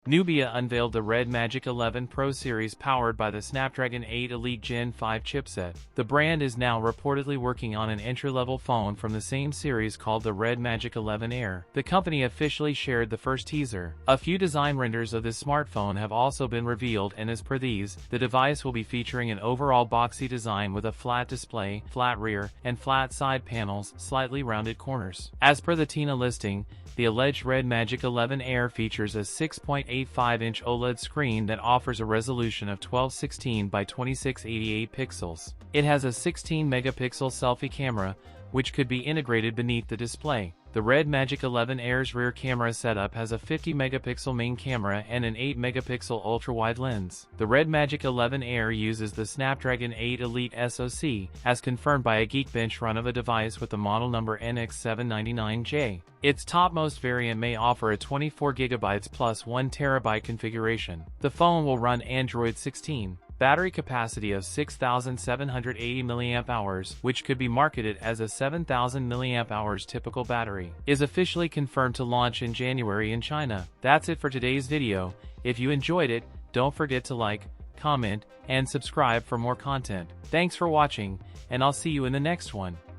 Nubia unveiled the redmagic 11 Pro series powered by the Snapdragon 8 Elite Gen 5 chipset. The brand is now reportedly working on an entry-level phone from the same series called the redmagic 11 Air. The company officially shared the first teaser. A few design renders of this smartphone have also been revealed, and as per these, the device will be featuring an overall boxy design with a flat display, flat rear, and flat side panels, slightly rounded corners. As per the TINA listing, the alleged redmagic 11 Air features a 6.85-inch OLED screen that offers a resolution of 1216 by 2688 pixels. It has a 16-megapixel selfie camera, which could be integrated beneath the display. The redmagic 11 Air's rear camera setup has a 50-megapixel main camera and an 8-megapixel ultra-wide lens. The redmagic 11 Air uses the Snapdragon 8 Elite SoC, as confirmed by a Geekbench run of a device with the model number NX799J. Its topmost variant may offer a 24GB plus 1TB configuration. The phone will run Android 16. Battery capacity of 6,780 mAh, which could be marketed as a 7,000 mAh typical battery, is officially confirmed to launch in January in China. That's it for today's video. If you enjoyed it, don't forget to like, comment, and subscribe for more content. Thanks for watching, and I'll see you in the next one.